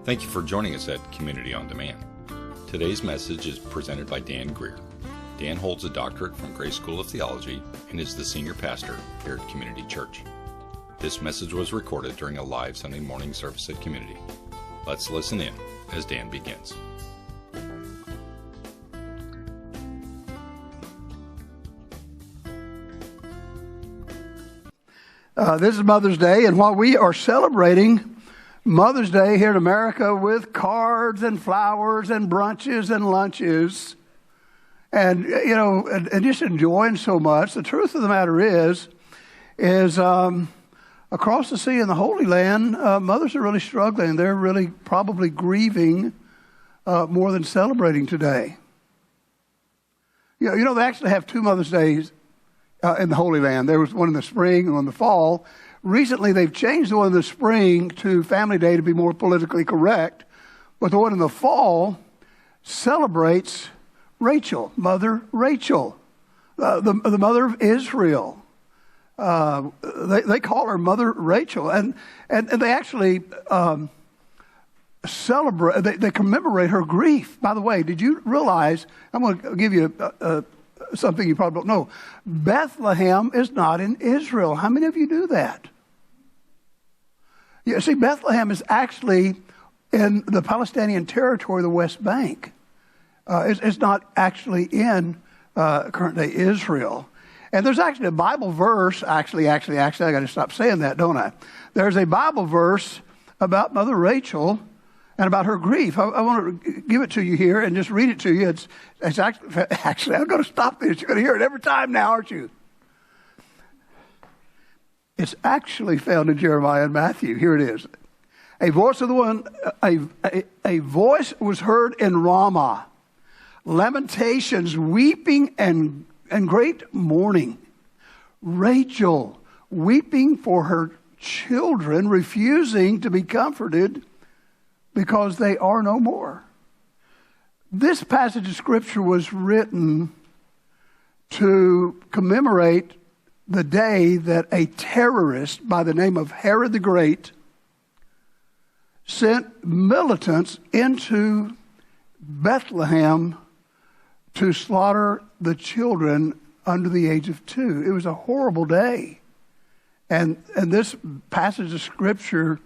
Thank you for joining us at Community on Demand. Today's message is presented by Dan Greer. Dan holds a doctorate from Grace School of Theology and is the senior pastor here at Community Church. This message was recorded during a live Sunday morning service at Community. Let's listen in as Dan begins. This is Mother's Day, and while we are celebrating Mother's Day here in America with cards and flowers and brunches and lunches and just enjoying so much, the truth of the matter is across the sea in the Holy Land, mothers are really struggling. They're really probably grieving more than celebrating today. They actually have two Mother's Days in the Holy Land. There was one in the spring and one in the fall. Recently, they've changed the one in the spring to Family Day to be more politically correct. But the one in the fall celebrates Rachel, Mother Rachel, the mother of Israel. They call her Mother Rachel. And they actually celebrate, they commemorate her grief. By the way, did you realize, I'm going to give you something you probably don't know. Bethlehem is not in Israel. How many of you knew that? Yeah, see, Bethlehem is actually in the Palestinian territory, the West Bank. It's not actually in current-day Israel. And there's actually a Bible verse, actually, I got to stop saying that, don't I? There's a Bible verse about Mother Rachel and about her grief. I want to give it to you here and just read it to you. It's actually, I'm going to stop this. You're going to hear it every time now, aren't you? It's actually found in Jeremiah and Matthew. Here it is. A voice was heard in Ramah, lamentations, weeping, and great mourning. Rachel weeping for her children, refusing to be comforted because they are no more. This passage of Scripture was written to commemorate the day that a terrorist by the name of Herod the Great sent militants into Bethlehem to slaughter the children under the age of 2. It was a horrible day. And this passage of Scripture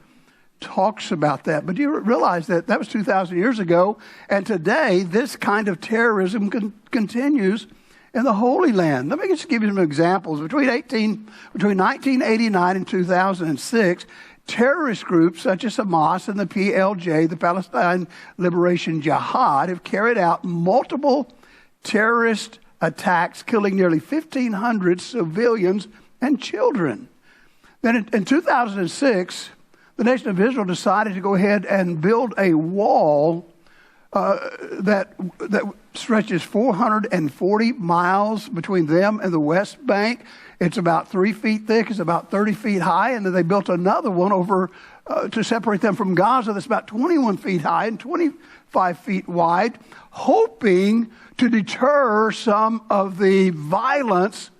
talks about that. But you realize that was 2,000 years ago, and today this kind of terrorism continues in the Holy Land. Let me just give you some examples. Between 1989 and 2006, terrorist groups such as Hamas and the PLJ, the Palestine Liberation Jihad, have carried out multiple terrorist attacks, killing nearly 1,500 civilians and children. Then in 2006, the nation of Israel decided to go ahead and build a wall that stretches 440 miles between them and the West Bank. It's about 3 feet thick. It's about 30 feet high. And then they built another one over to separate them from Gaza that's about 21 feet high and 25 feet wide, hoping to deter some of the violence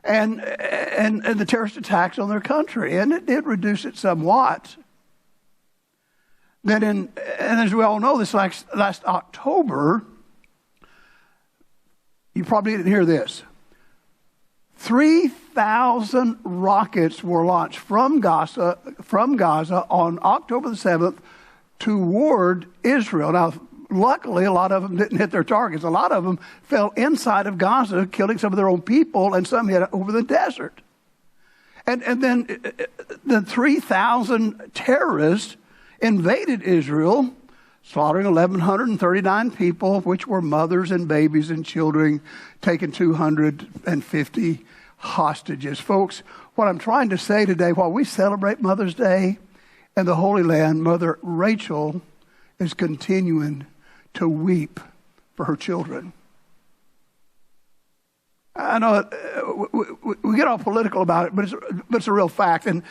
and the terrorist attacks on their country. And it did reduce it somewhat. Then, and as we all know, this last October, you probably didn't hear this. 3,000 rockets were launched from Gaza on October the 7th toward Israel. Now, luckily, a lot of them didn't hit their targets. A lot of them fell inside of Gaza, killing some of their own people, and some hit over the desert. And then the 3,000 terrorists invaded Israel, slaughtering 1,139 people, which were mothers and babies and children, taking 250 hostages. Folks, what I'm trying to say today, while we celebrate Mother's Day in the Holy Land, Mother Rachel is continuing to weep for her children. I know we get all political about it, but it's a real fact. And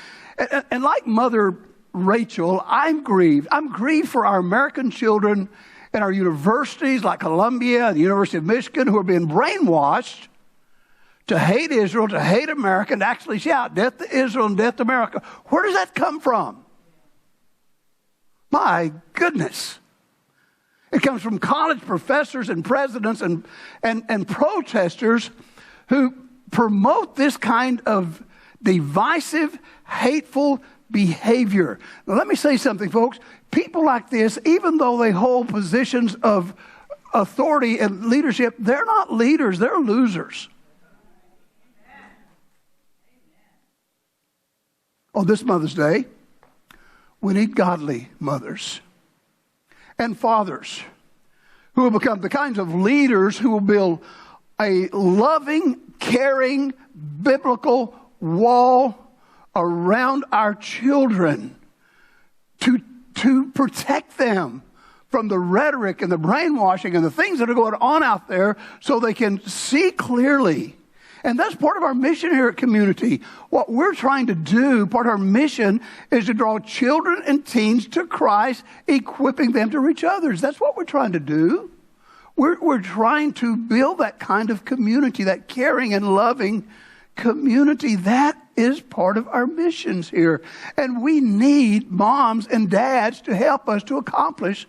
like Mother Rachel, I'm grieved. I'm grieved for our American children in our universities like Columbia and the University of Michigan who are being brainwashed to hate Israel, to hate America, and actually shout, death to Israel and death to America. Where does that come from? My goodness. It comes from college professors and presidents and protesters who promote this kind of divisive, hateful behavior. Now, let me say something, folks. People like this, even though they hold positions of authority and leadership, they're not leaders, they're losers. On this Mother's Day, we need godly mothers and fathers who will become the kinds of leaders who will build a loving, caring, biblical wall around our children to protect them from the rhetoric and the brainwashing and the things that are going on out there so they can see clearly. And that's part of our mission here at Community. What we're trying to do, part of our mission, is to draw children and teens to Christ, equipping them to reach others. That's what we're trying to do. We're trying to build that kind of community, that caring and loving community. That is part of our missions here. And we need moms and dads to help us to accomplish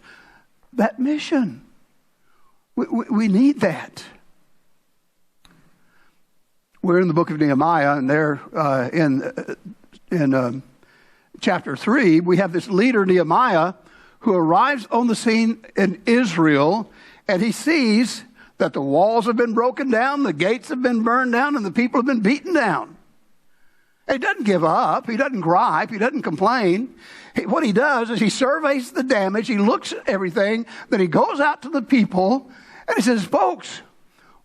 that mission. We need that. We're in the book of Nehemiah, and there in chapter 3, we have this leader, Nehemiah, who arrives on the scene in Israel, and he sees that the walls have been broken down, the gates have been burned down, and the people have been beaten down. He doesn't give up. He doesn't gripe. He doesn't complain. What he does is he surveys the damage. He looks at everything. Then he goes out to the people, and he says, folks,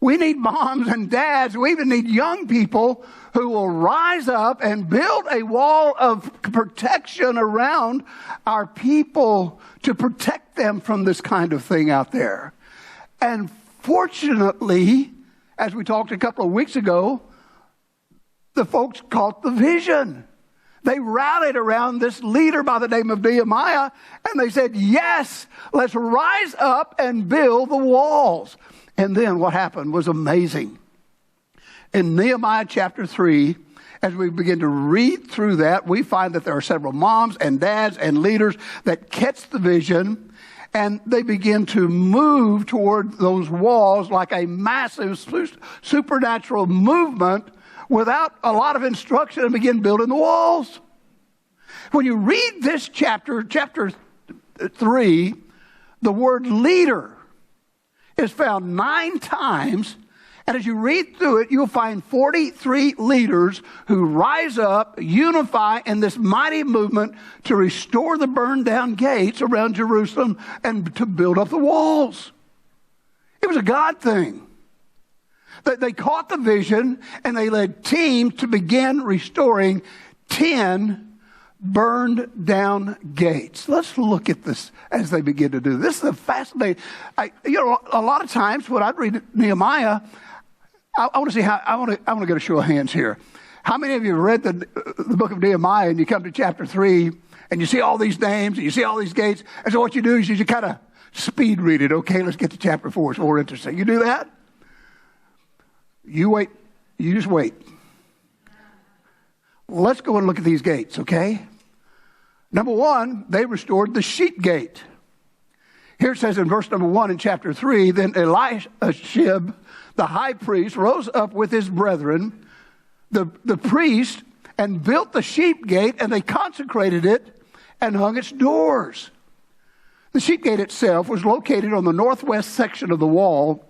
we need moms and dads. We even need young people who will rise up and build a wall of protection around our people to protect them from this kind of thing out there. And fortunately, as we talked a couple of weeks ago, the folks caught the vision. They rallied around this leader by the name of Nehemiah, and they said, yes, let's rise up and build the walls. And then what happened was amazing. In Nehemiah chapter 3, as we begin to read through that, we find that there are several moms and dads and leaders that catch the vision, and they begin to move toward those walls like a massive supernatural movement without a lot of instruction, and begin building the walls. When you read this chapter 3, the word leader is found 9 times. And as you read through it, you'll find 43 leaders who rise up, unify in this mighty movement to restore the burned down gates around Jerusalem and to build up the walls. It was a God thing. They caught the vision and they led teams to begin restoring 10 burned down gates. Let's look at this as they begin to do this. This is a fascinating. A lot of times when I read Nehemiah, I want to see how. I want to get a show of hands here. How many of you have read the book of Nehemiah and you come to chapter 3 and you see all these names and you see all these gates, and so what you do is you kind of speed read it. Okay, let's get to chapter 4. It's more interesting. You do that. You wait. You just wait. Let's go and look at these gates, okay? Number 1, they restored the sheep gate. Here it says in verse number 1 in chapter 3, then Eliashib, the high priest, rose up with his brethren, the priest, and built the sheep gate, and they consecrated it and hung its doors. The sheep gate itself was located on the northwest section of the wall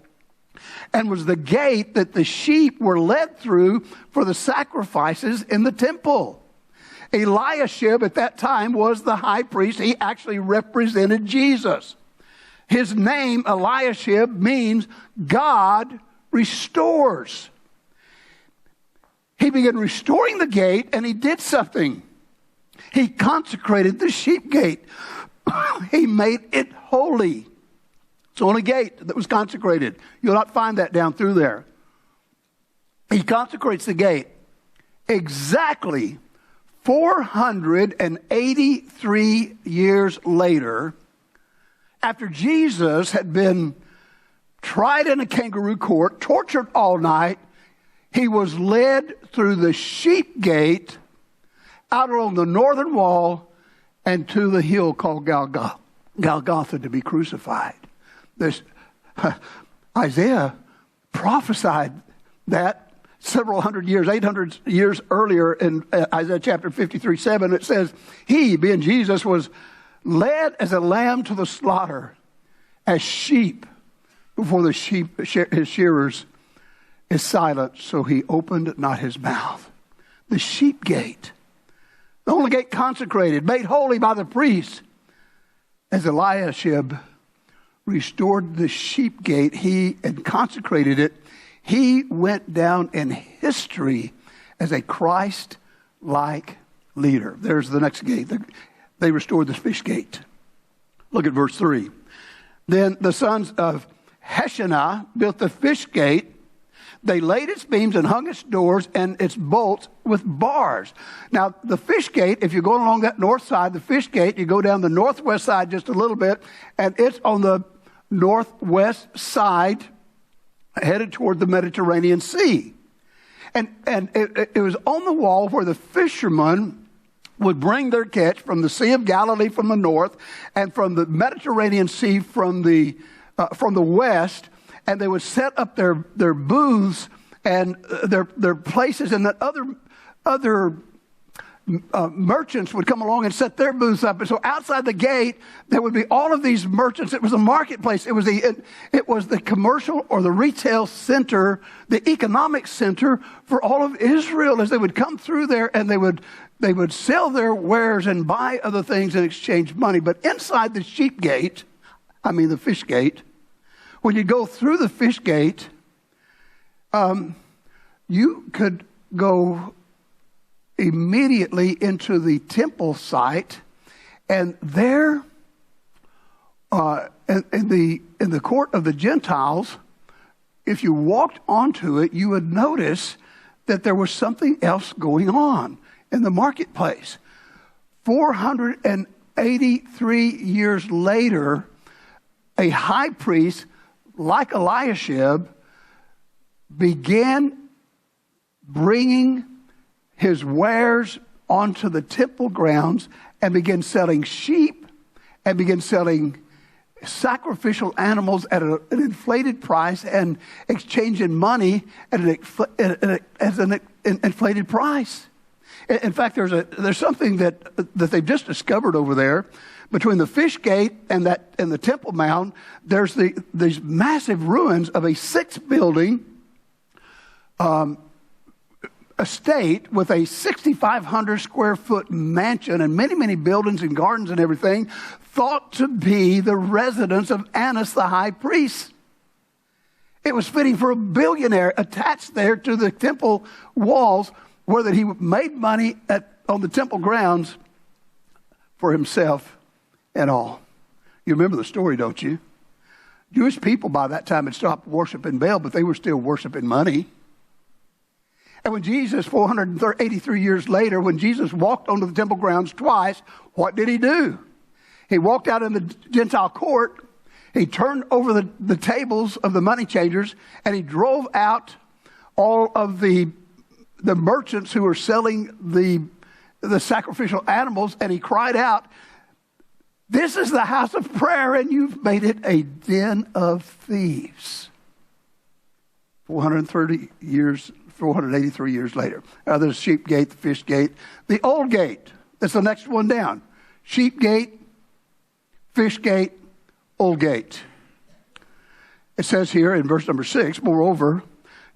and was the gate that the sheep were led through for the sacrifices in the temple. Eliashib at that time was the high priest. He actually represented Jesus. His name, Eliashib, means God restores. He began restoring the gate, and he did something. He consecrated the sheep gate. He made it holy. It's the only gate that was consecrated. You'll not find that down through there. He consecrates the gate. Exactly 483 years later, after Jesus had been tried in a kangaroo court, tortured all night, he was led through the sheep gate out on the northern wall and to the hill called Golgotha to be crucified. Isaiah prophesied that several hundred years, 800 years earlier in Isaiah chapter 53:7. It says, he, being Jesus, was led as a lamb to the slaughter, as sheep before his shearers is silent, so he opened not his mouth. The sheep gate, the only gate consecrated, made holy by the priest. As Eliashib restored the sheep gate, and consecrated it, he went down in history as a Christ-like leader. There's the next gate. They restored the fish gate. Look at verse 3. Then the sons of Heshanah built the fish gate. They laid its beams and hung its doors and its bolts with bars. Now, the fish gate, if you're going along that north side, the fish gate, you go down the northwest side just a little bit, and it's on the northwest side, headed toward the Mediterranean Sea. And it was on the wall where the fishermen would bring their catch from the Sea of Galilee from the north and from the Mediterranean Sea from the west, and they would set up their booths and their places, and that other merchants would come along and set their booths up. And so outside the gate, there would be all of these merchants. It was a marketplace. It was the commercial or the retail center, the economic center for all of Israel, as they would come through there and they would sell their wares and buy other things and exchange money. But inside the the fish gate, when you go through the fish gate, you could go immediately into the temple site, and there, in the court of the Gentiles, if you walked onto it, you would notice that there was something else going on in the marketplace. 483 years later, a high priest like Eliashib began bringing his wares onto the temple grounds and began selling sheep and began selling sacrificial animals at an inflated price and exchanging money at an inflated price. In fact, there's something that they've just discovered over there between the fish gate and the Temple Mount. There's these massive ruins of a 6-building estate with a 6,500 square foot mansion and many, many buildings and gardens and everything, thought to be the residence of Annas the high priest. It was fitting for a billionaire attached there to the temple walls, where that he made money on the temple grounds for himself and all. You remember the story, don't you? Jewish people by that time had stopped worshiping Baal, but they were still worshiping money. And when Jesus, 483 years later, when Jesus walked onto the temple grounds twice, what did he do? He walked out in the Gentile court, he turned over the tables of the money changers, and he drove out all of the merchants who were selling the sacrificial animals, and he cried out, "This is the house of prayer, and you've made it a den of thieves." 483 years later. There's the sheep gate, the fish gate, the old gate. That's the next one down. Sheep gate, fish gate, old gate. It says here in verse number 6, moreover,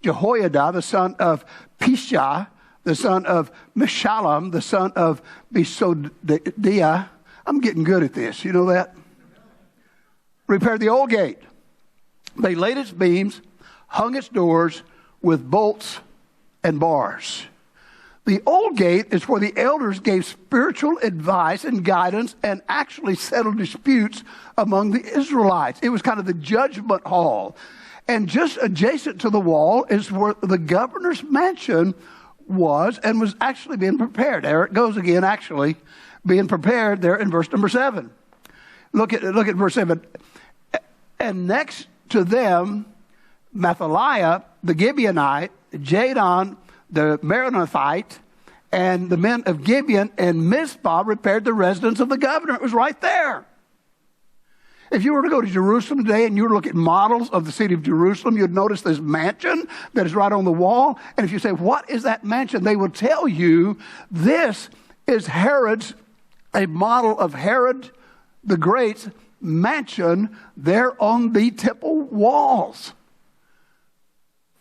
Jehoiada, the son of Pisha, the son of Meshullam, the son of Besodiah. I'm getting good at this. You know that? Repaired the old gate. They laid its beams, hung its doors with bolts and bars. The old gate is where the elders gave spiritual advice and guidance and actually settled disputes among the Israelites. It was kind of the judgment hall. And just adjacent to the wall is where the governor's mansion was and was actually being prepared. There it goes again, actually being prepared there in verse number 7. Look at verse 7. And next to them, Mathaliah, the Gibeonite, Jadon, the Meronothite, And the men of Gibeon and Mizpah repaired the residence of the governor. It was right there. If you were to go to Jerusalem today and you were to look at models of the city of Jerusalem, you'd notice this mansion that is right on the wall. And if you say, what is that mansion? They will tell you this is a model of Herod the Great's mansion there on the temple walls.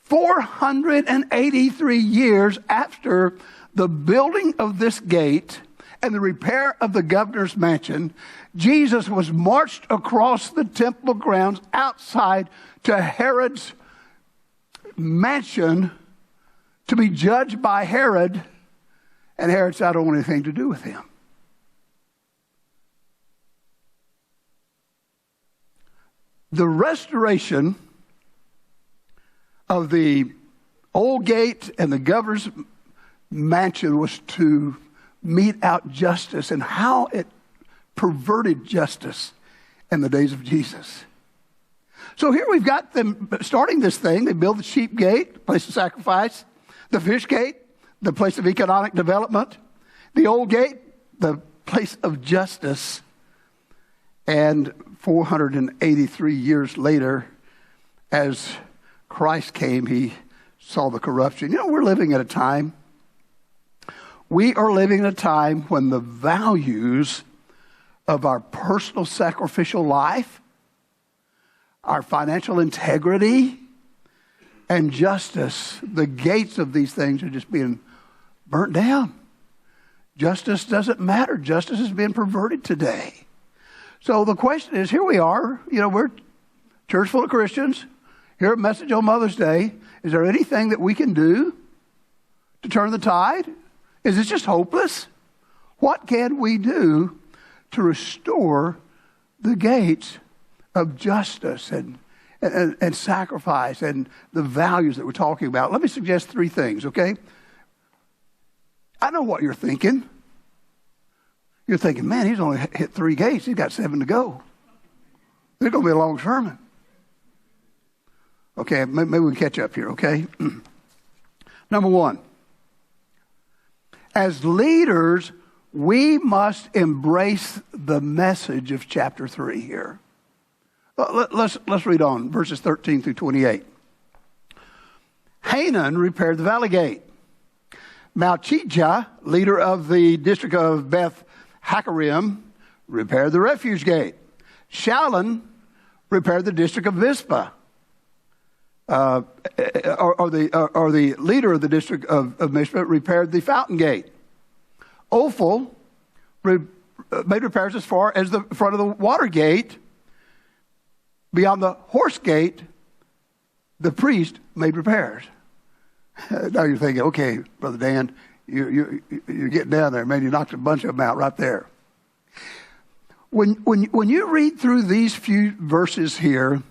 483 years after the building of this gate and the repair of the governor's mansion, Jesus was marched across the temple grounds outside to Herod's mansion to be judged by Herod, and Herod said, I don't want anything to do with him. The restoration of the old gate and the governor's mansion was to mete out justice, and how it perverted justice in the days of Jesus. So here we've got them starting this thing. They build the sheep gate, place of sacrifice, the fish gate, the place of economic development, the old gate, the place of justice. And 483 years later, as Christ came, he saw the corruption. You know, we're living at a time, we are living in a time when the values of our personal sacrificial life, our financial integrity, and justice, the gates of these things are just being burnt down. Justice doesn't matter. Justice is being perverted today. So the question is, here we are, we're a church full of Christians, hear a message on Mother's Day. Is there anything that we can do to turn the tide? Is this just hopeless? What can we do to restore the gates of justice and sacrifice and the values that we're talking about? Let me suggest 3 things, okay? I know what you're thinking. You're thinking, man, he's only hit 3 gates. He's got 7 to go. There's going to be a long sermon. Okay, maybe we can catch up here, okay? Number 1. As leaders, we must embrace the message of chapter 3 here. Let's read on, verses 13 through 28. Hanan repaired the valley gate. Malchijah, leader of the district of Beth Hakarim, repaired the refuge gate. Shallun repaired the district of Mizpah. Or the leader of the district of Mizpah repaired the fountain gate. Ophel made repairs as far as the front of the water gate. Beyond the horse gate, the priest made repairs. Now you're thinking, okay, Brother Dan, you're getting down there. Man, you knocked a bunch of them out right there. When you read through these few verses here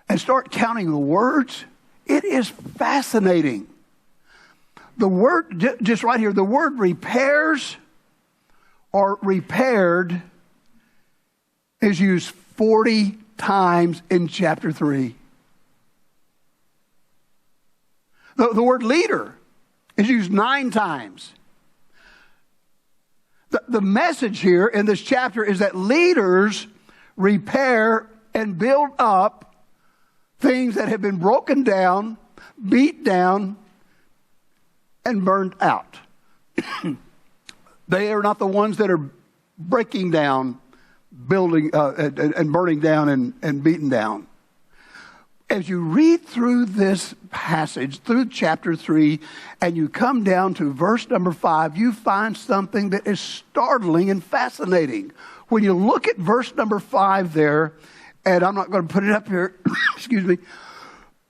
and start counting the words, it is fascinating. The word, just right here, the word repairs or repaired is used 40 times in chapter 3. The word leader is used 9 times. The message here in this chapter is that leaders repair and build up things that have been broken down, beat down, and burned out. They are not the ones that are breaking down, building and burning down and beaten down. As you read through this passage, through chapter 3, and you come down to verse number 5, you find something that is startling and fascinating. When you look at verse number 5 there, and I'm not going to put it up here, excuse me,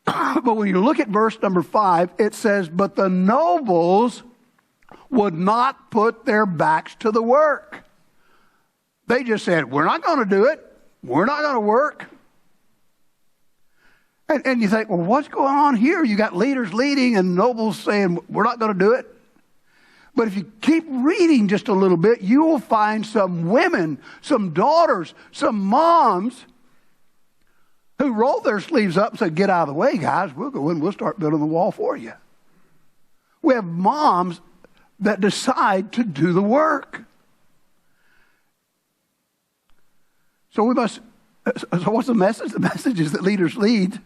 but when you look at verse number 5, it says, but the nobles would not put their backs to the work. They just said, we're not going to do it. We're not going to work. And you think, well, what's going on here? You got leaders leading and nobles saying, we're not going to do it. But if you keep reading just a little bit, you will find some women, some daughters, some moms who rolled their sleeves up and said, get out of the way, guys. We'll go in, we'll start building the wall for you. We have moms that decide to do the work. So what's the message? The message is that leaders lead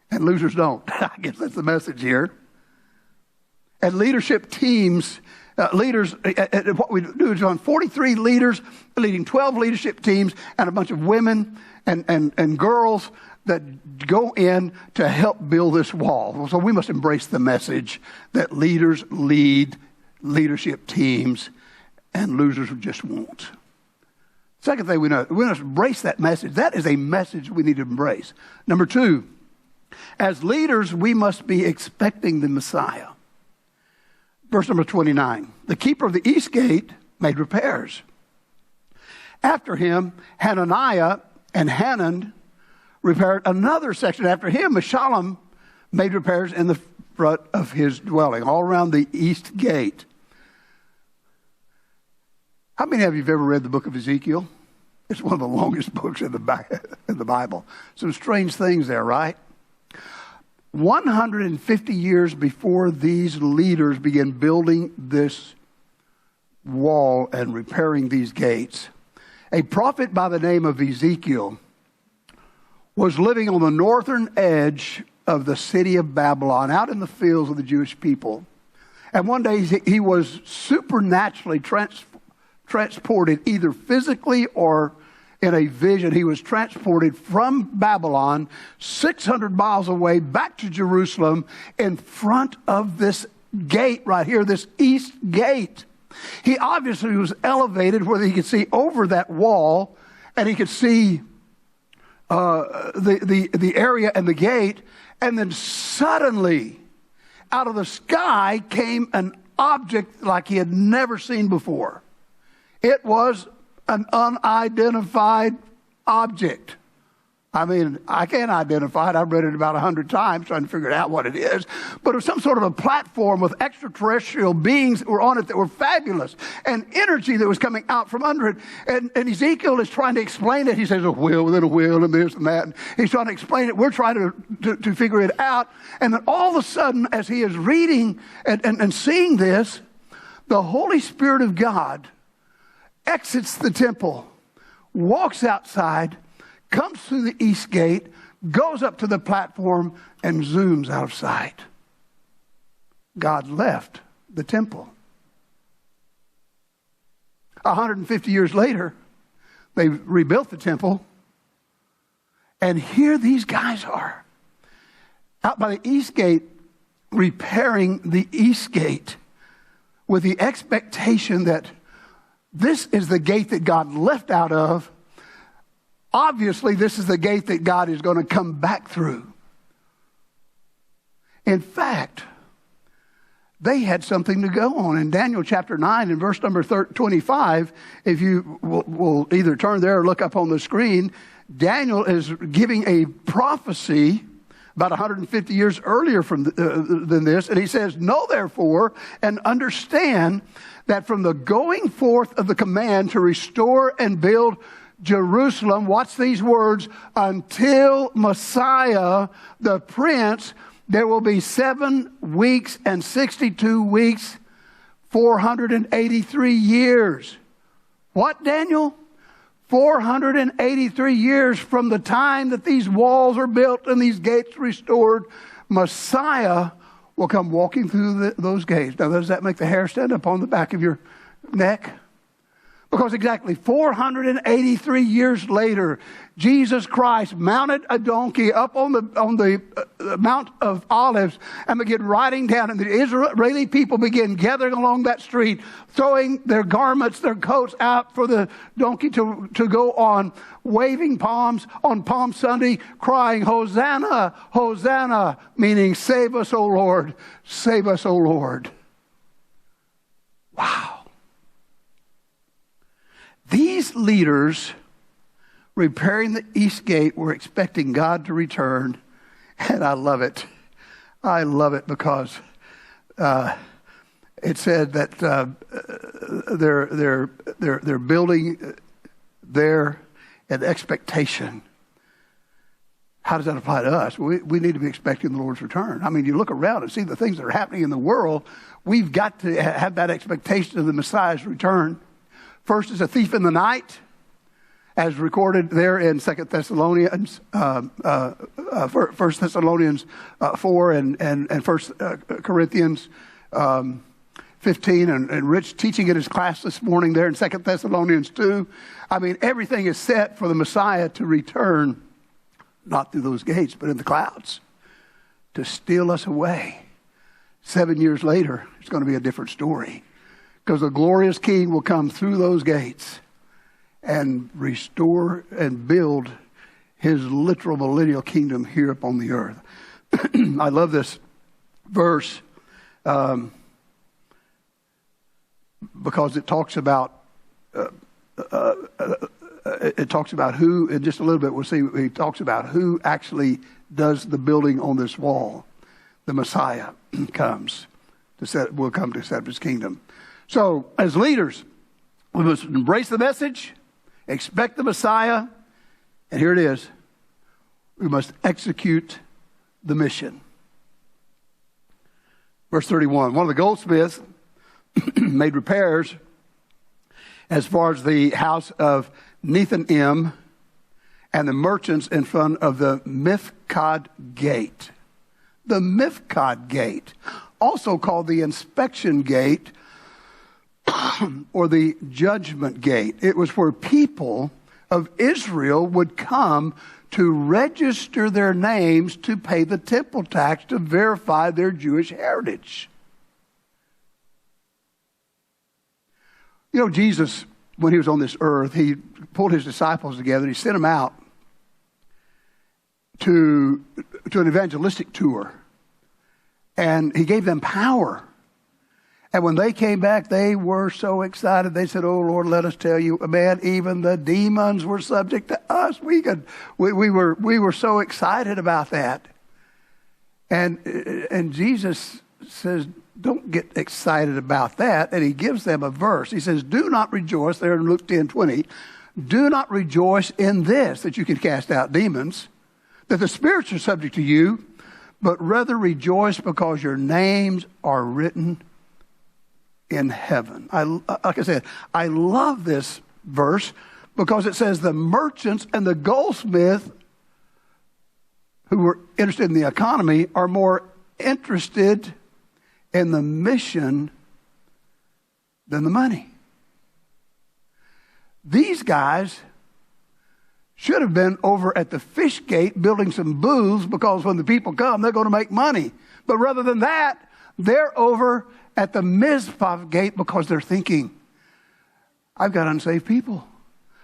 and losers don't. I guess that's the message here. And leadership teams, what we do is on 43 leaders leading 12 leadership teams and a bunch of women and girls that go in to help build this wall. So we must embrace the message that leaders lead leadership teams and losers just won't. Second thing we must embrace that message. That is a message we need to embrace. Number two, as leaders, we must be expecting the Messiah. Verse number 29, the keeper of the east gate made repairs. After him, Hananiah and Hanan repaired another section. After him, Meshullam made repairs in the front of his dwelling, all around the east gate. How many of you have ever read the book of Ezekiel? It's one of the longest books in the Bible. Some strange things there, right? 150 years before these leaders began building this wall and repairing these gates, a prophet by the name of Ezekiel was living on the northern edge of the city of Babylon, out in the fields of the Jewish people. And one day he was supernaturally transported, either physically or in a vision. He was transported from Babylon 600 miles away back to Jerusalem in front of this gate right here, this east gate. He obviously was elevated where he could see over that wall and he could see the area and the gate. And then suddenly out of the sky came an object like he had never seen before. It was an unidentified object. I mean, I can't identify it. I've read it about 100 times trying to figure out what it is. But it was some sort of a platform with extraterrestrial beings that were on it that were fabulous. And energy that was coming out from under it. And Ezekiel is trying to explain it. He says, a wheel within a wheel and this and that. And he's trying to explain it. We're trying to figure it out. And then all of a sudden, as he is reading and seeing this, the Holy Spirit of God exits the temple, walks outside, comes through the east gate, goes up to the platform, and zooms out of sight. God left the temple. 150 years later, they rebuilt the temple, and here these guys are, out by the east gate, repairing the east gate with the expectation that this is the gate that God left out of. Obviously, this is the gate that God is going to come back through. In fact, they had something to go on. In Daniel chapter 9 and verse number 25, if you will either turn there or look up on the screen, Daniel is giving a prophecy about 150 years earlier than this. And he says, know therefore and understand that from the going forth of the command to restore and build Jerusalem, watch these words, until Messiah, the Prince, there will be 7 weeks and 62 weeks, 483 years. What, Daniel? 483 years from the time that these walls are built and these gates restored, Messiah will come walking through those gates. Now, does that make the hair stand up on the back of your neck? Because exactly 483 years later, Jesus Christ mounted a donkey up on the Mount of Olives and began riding down. And the Israeli people began gathering along that street, throwing their garments, their coats out for the donkey to go on, waving palms on Palm Sunday, crying, Hosanna, Hosanna, meaning save us, O Lord, save us, O Lord. Wow. These leaders repairing the east gate were expecting God to return, and I love it. I love it because it said that they're building there in expectation. how does that apply to us? We need to be expecting the Lord's return. I mean, you look around and see the things that are happening in the world. We've got to have that expectation of the Messiah's return. First is a thief in the night, as recorded there in 2 Thessalonians, 1 Thessalonians 4 and 1 Corinthians 15, and Rich teaching in his class this morning there in 2 Thessalonians 2. I mean, everything is set for the Messiah to return, not through those gates, but in the clouds, to steal us away. 7 years later, it's going to be a different story, because the glorious King will come through those gates and restore and build his literal millennial kingdom here upon the earth. I love this verse because it talks about who, in just a little bit we'll see, he talks about who actually does the building on this wall. The Messiah will come to set up his kingdom. So as leaders, we must embrace the message, expect the Messiah, and here it is. We must execute the mission. Verse 31, one of the goldsmiths made repairs as far as the house of Nehemiah and the merchants in front of the Mifkad gate. The Mifkad gate, also called the inspection gate or the judgment gate. It was where people of Israel would come to register their names to pay the temple tax to verify their Jewish heritage. You know, Jesus, when he was on this earth, he pulled his disciples together. He sent them out to an evangelistic tour. And he gave them power. And when they came back, they were so excited. They said, "Oh, Lord, let us tell you, man, even the demons were subject to us." We were so excited about that. And Jesus says, don't get excited about that. And he gives them a verse. He says, do not rejoice, there in Luke 10:20, do not rejoice in this, that you can cast out demons, that the spirits are subject to you, but rather rejoice because your names are written in heaven. Like I said, I love this verse because it says the merchants and the goldsmith who were interested in the economy are more interested in the mission than the money. These guys should have been over at the fish gate building some booths because when the people come, they're going to make money. But rather than that, they're over at the Mizpah gate because they're thinking, I've got unsaved people.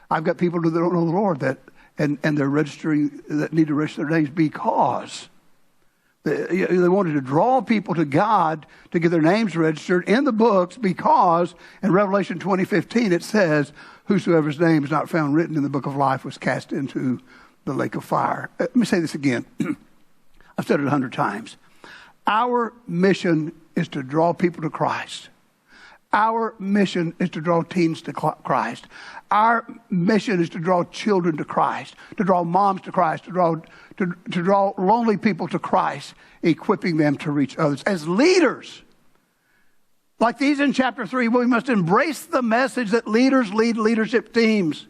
I've got people that don't know the Lord and they're registering, that need to register their names because they wanted to draw people to God to get their names registered in the books because in Revelation 20:15 it says, whosoever's name is not found written in the book of life was cast into the lake of fire. Let me say this again. I've said it 100 times. Our mission is to draw people to Christ. Our mission is to draw teens to Christ. Our mission is to draw children to Christ, to draw moms to Christ, to draw lonely people to Christ, equipping them to reach others. As leaders, like these in chapter 3, we must embrace the message that leaders lead leadership teams.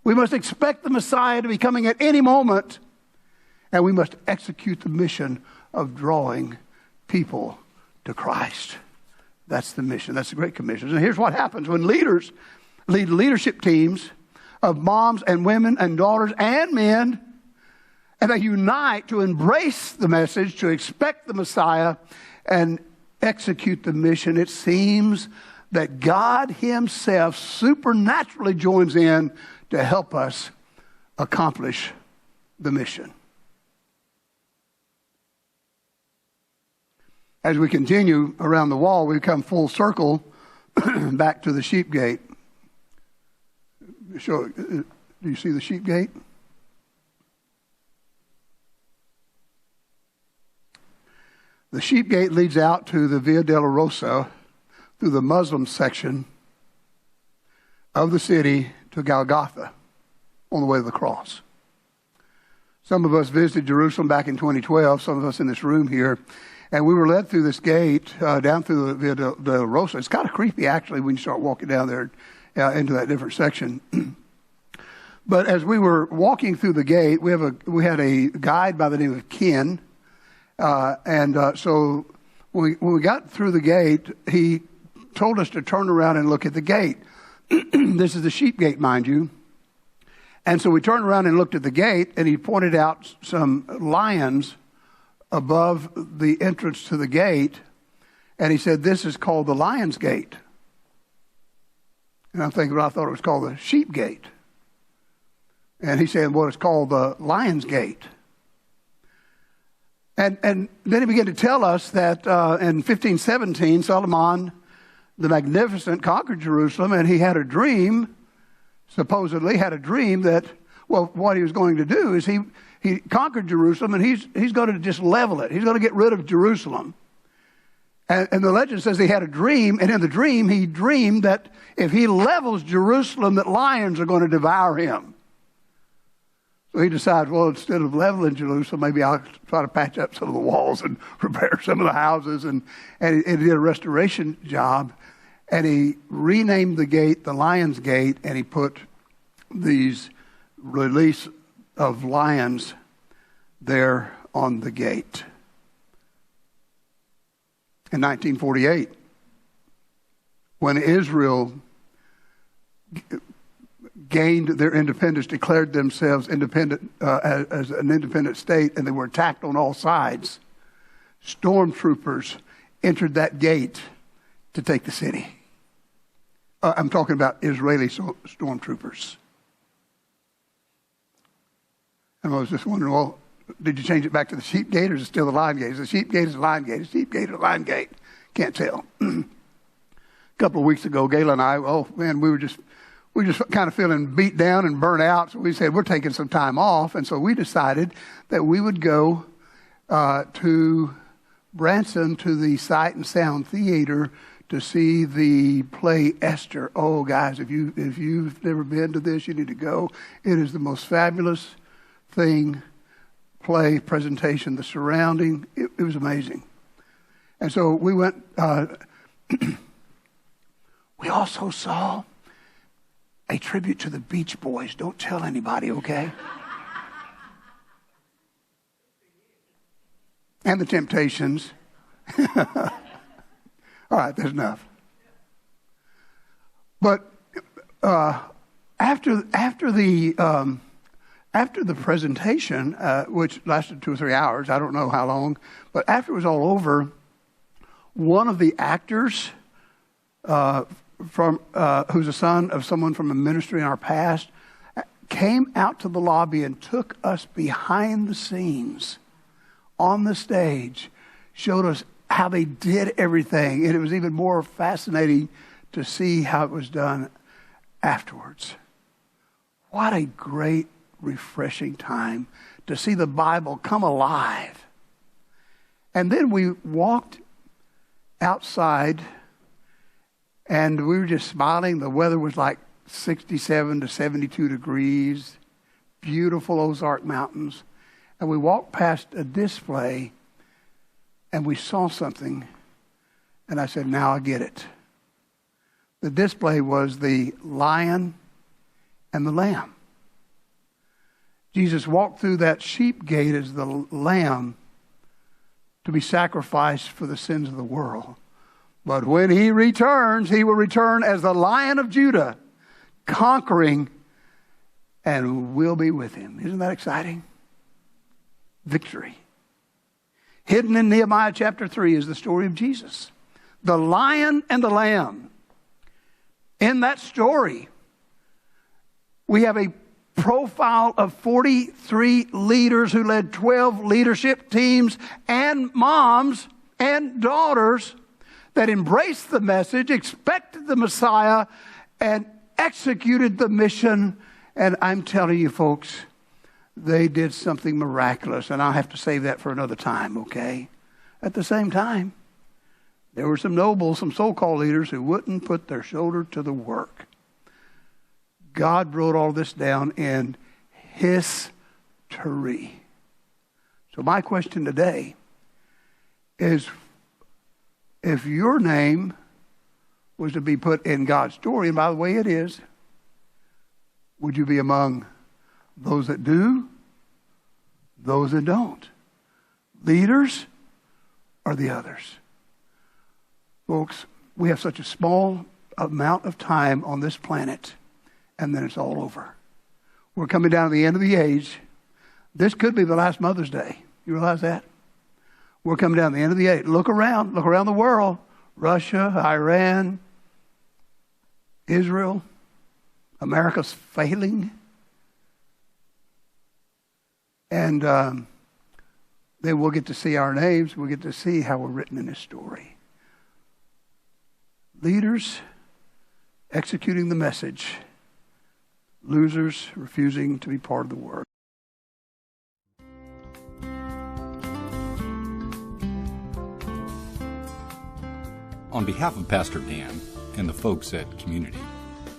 We must expect the Messiah to be coming at any moment, and we must execute the mission of drawing people to Christ. That's the mission. That's the Great Commission. And here's what happens when leaders lead leadership teams of moms and women and daughters and men, and they unite to embrace the message, to expect the Messiah, and execute the mission. It seems that God himself supernaturally joins in to help us accomplish the mission. As we continue around the wall, we come full circle back to the sheep gate. Do you see the sheep gate? The sheep gate leads out to the Via Dolorosa through the Muslim section of the city to Golgotha on the way to the cross. Some of us visited Jerusalem back in 2012, some of us in this room here, and we were led through this gate down through the Rosa. It's kind of creepy, actually, when you start walking down there into that different section. But as we were walking through the gate, we had a guide by the name of Ken, so when we got through the gate, he told us to turn around and look at the gate. This is the sheep gate, mind you. And so we turned around and looked at the gate, and he pointed out some lions above the entrance to the gate, and he said, "This is called the Lion's Gate." And I'm thinking, well, I thought it was called the Sheep Gate. And he said, well, it's called the Lion's Gate. And then he began to tell us that in 1517, Solomon the Magnificent conquered Jerusalem, and he had a dream, supposedly had a dream that, well, what he was going to do is he conquered Jerusalem, and he's going to just level it. He's going to get rid of Jerusalem. And the legend says he had a dream, and in the dream, he dreamed that if he levels Jerusalem, that lions are going to devour him. So he decided, well, instead of leveling Jerusalem, maybe I'll try to patch up some of the walls and repair some of the houses. And he did a restoration job. And he renamed the gate the Lion's Gate, and he put these release of lions there on the gate. In 1948, when Israel gained their independence, declared themselves independent as an independent state, and they were attacked on all sides, stormtroopers entered that gate to take the city. I'm talking about Israeli stormtroopers. And I was just wondering, well, did you change it back to the sheep gate, or is it still the lion gate? Is the sheep gate is the lion gate? Is the sheep gate or the lion gate? Can't tell. A couple of weeks ago, Gayla and I, we were just kind of feeling beat down and burnt out. So we said, we're taking some time off. And so we decided that we would go to Branson to the Sight and Sound Theater to see the play Esther. Oh, guys, if you've never been to this, you need to go. It is the most fabulous play, presentation, the surrounding. It was amazing. And so we went. We also saw a tribute to the Beach Boys. Don't tell anybody, okay? And the Temptations. All right, there's enough. But after the presentation, which lasted 2 or 3 hours, I don't know how long, but after it was all over, one of the actors who's a son of someone from a ministry in our past came out to the lobby and took us behind the scenes on the stage, showed us how they did everything. And it was even more fascinating to see how it was done afterwards. What a great, refreshing time to see the Bible come alive. And then we walked outside, and we were just smiling. The weather was like 67 to 72 degrees, beautiful Ozark Mountains. And we walked past a display, and we saw something, and I said, now I get it. The display was the lion and the lamb. Jesus walked through that sheep gate as the lamb to be sacrificed for the sins of the world. But when he returns, he will return as the Lion of Judah, conquering, and we'll be with him. Isn't that exciting? Victory. Hidden in Nehemiah chapter 3 is the story of Jesus, the lion and the lamb. In that story, we have a profile of 43 leaders who led 12 leadership teams and moms and daughters that embraced the message, expected the Messiah, and executed the mission. And I'm telling you, folks, they did something miraculous, and I'll have to save that for another time, okay? At the same time, there were some nobles, some so-called leaders who wouldn't put their shoulder to the work. God wrote all this down in His history. So my question today is, if your name was to be put in God's story, and by the way it is, would you be among those that do, those that don't? Leaders or the others? Folks, we have such a small amount of time on this planet, and then it's all over. We're coming down to the end of the age. This could be the last Mother's Day. You realize that? We're coming down to the end of the age. Look around the world. Russia, Iran, Israel. America's failing. And then we'll get to see our names. We'll get to see how we're written in this story. Leaders executing the message. Losers refusing to be part of the work. On behalf of Pastor Dan and the folks at Community,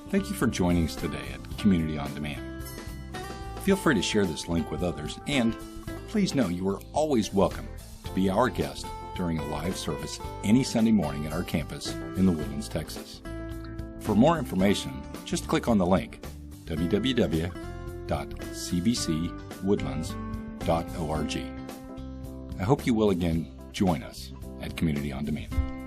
thank you for joining us today at Community on Demand. Feel free to share this link with others, and please know you are always welcome to be our guest during a live service any Sunday morning at our campus in the Woodlands, Texas. For more information, just click on the link www.cbcwoodlands.org. I hope you will again join us at Community on Demand.